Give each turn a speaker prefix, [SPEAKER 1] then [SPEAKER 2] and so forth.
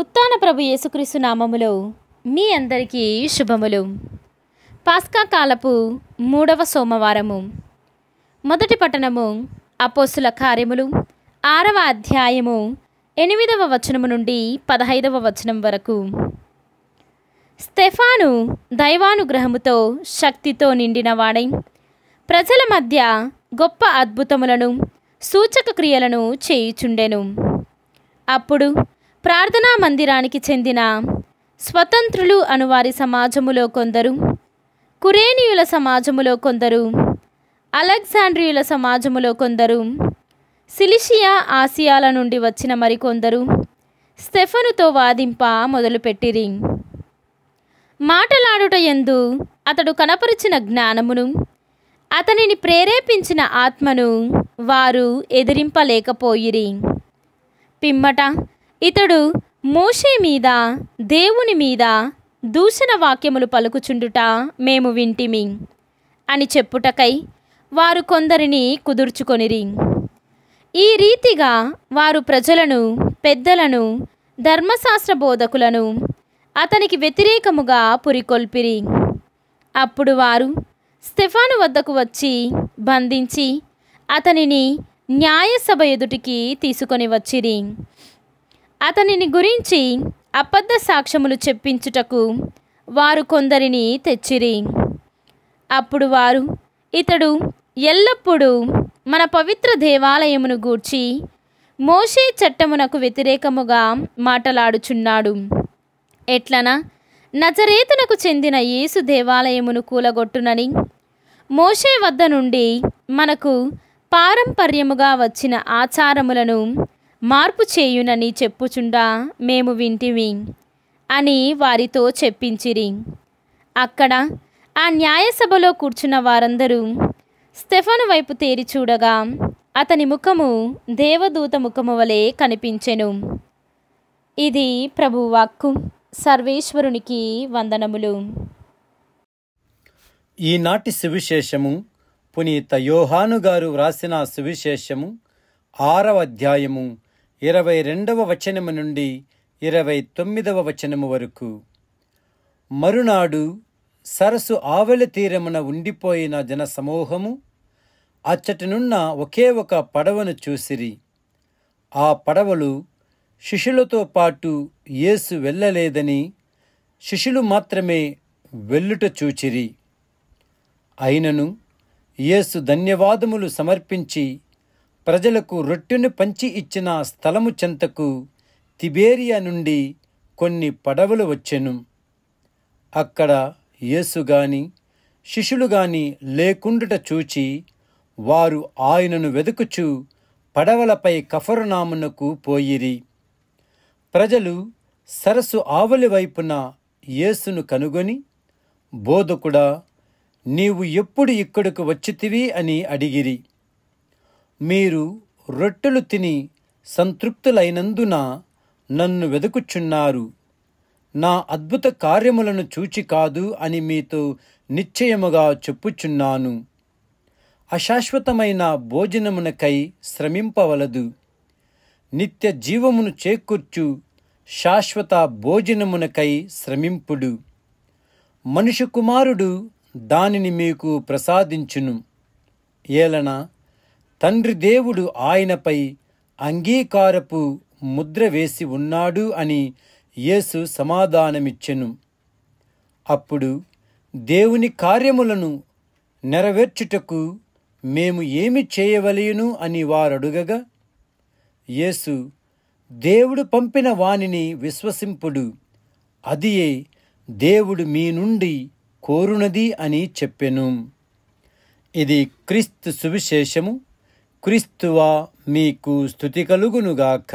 [SPEAKER 1] ఉత్థాన ప్రభు యేసుక్రీస్తు నామములో మీ అందరికీ శుభములు. పాస్కా కాలపు 3వ సోమవారము. మొదటి పట్టణము అపోస్తుల కార్యములు 6వ అధ్యాయము 8వ వచనము నుండి 15వ వచనం వరకు. స్తెఫాను దైవానుగ్రహముతో శక్తితో నిండిన వాడై ప్రజల మధ్య గొప్ప అద్భుతములను సూచక క్రియలను చేయుచుండెను. అప్పుడు ప్రార్థనా మందిరానికి చెందిన స్వతంత్రులు అనువారి సమాజములో కొందరు, కురేనీయుల సమాజములో కొందరు, అలెగ్జాండ్రియుల సమాజములో కొందరు, సిలిషియా ఆసియాల నుండి వచ్చిన మరికొందరు స్తెఫనుతో వాదింప మొదలుపెట్టిరి. మాటలాడుట యందు అతడు కనపరిచిన జ్ఞానమును, అతనిని ప్రేరేపించిన ఆత్మను వారు ఎదిరింపలేకపోయిరి. పిమ్మట ఇతడు మోషే మీద దేవుని మీద దూషణ వాక్యములు పలుకుచుండుట మేము వింటిమి అని చెప్పుటకై వారు కొందరిని కుదుర్చుకొనిరి. ఈ రీతిగా వారు ప్రజలను, పెద్దలను, ధర్మశాస్త్ర బోధకులను అతనికి వ్యతిరేకముగా పురికొల్పిరి. అప్పుడు వారు స్తెఫాను వద్దకు వచ్చి బంధించి అతనిని న్యాయసభ ఎదుటికి తీసుకొని వచ్చిరి. అతనిని గురించి అబద్ధ సాక్ష్యములు చెప్పించుటకు వారు కొందరిని తెచ్చిరి. అప్పుడు వారు, ఇతడు ఎల్లప్పుడూ మన పవిత్ర దేవాలయమును గూర్చి మోషే చట్టమునకు వ్యతిరేకముగా మాటలాడుచున్నాడు. ఎట్లన నజరేతునకు చెందిన యేసు దేవాలయమును కూలగొట్టునని, మోషే వద్ద నుండి మనకు పారంపర్యముగా వచ్చిన ఆచారములను మార్పు చేయునని చెప్పుచుండా మేము వింటిమి అని వారితో చెప్పించిరి. అక్కడ ఆ న్యాయసభలో కూర్చున్న వారందరూ స్తెఫను వైపు తేరి చూడగా అతని ముఖము దేవదూత ముఖము వలె కనిపించెను. ఇది ప్రభువు వాక్కు. సర్వేశ్వరునికి వందనములు.
[SPEAKER 2] ఈనాటి సువిశేషము పునీత యోహాను గారు వ్రాసిన సువిశేషము 6వ అధ్యాయము 22వ వచనము నుండి 29వ వచనము వరకు. మరునాడు సరస్సు ఆవలి తీరమున ఉండిపోయిన జనసమూహము అచ్చటినున్న ఒకే ఒక పడవను చూసిరి. ఆ పడవలు శిష్యులతో పాటు యేసు వెళ్ళలేదని, శిష్యులు మాత్రమే వెళ్ళుట చూచిరి. అయినను యేసు ధన్యవాదములు సమర్పించి ప్రజలకు రొట్టెను పంచి ఇచ్చిన స్థలము చెంతకు తిబేరియా నుండి కొన్ని పడవలు వచ్చెను. అక్కడ యేసు గాని శిష్యులు గాని లేకుండుట చూచి వారు ఆయనను వెదుకుచు పడవలపై కఫరునామునకు పోయిరి. ప్రజలు సరస్సు ఆవలి వైపున యేసును కనుగొని, బోధకుడా, నీవు ఎప్పుడు ఇక్కడకు వచ్చితివి అని అడిగిరి. మీరు రొట్టెలు తిని సంతృప్తులైనందున నన్ను వెదుకుచున్నారు, నా అద్భుత కార్యములను చూచి కాదు అని మీతో నిశ్చయముగా చెప్పుచున్నాను. అశాశ్వతమైన భోజనమునకై శ్రమింపవలదు, నిత్య జీవమును చేకూర్చు శాశ్వత భోజనమునకై శ్రమింపుడు. మనుష్య కుమారుడు దానిని మీకు ప్రసాదించును. ఏలన తండ్రి దేవుడు ఆయనపై అంగీకారపు ముద్ర వేసి ఉన్నాడు అని యేసు సమాధానమిచ్చెను. అప్పుడు దేవుని కార్యములను నెరవేర్చుటకు మేము ఏమి చేయవలెను అని వారడుగగా, యేసు, దేవుడు పంపిన వానిని విశ్వసింపుడు, అదియే దేవుడు మీ నుండి కోరునది అని చెప్పెను. ఇది క్రీస్తు సువిశేషము. క్రీస్తువా మీకు స్తుతి కలుగునుగాక.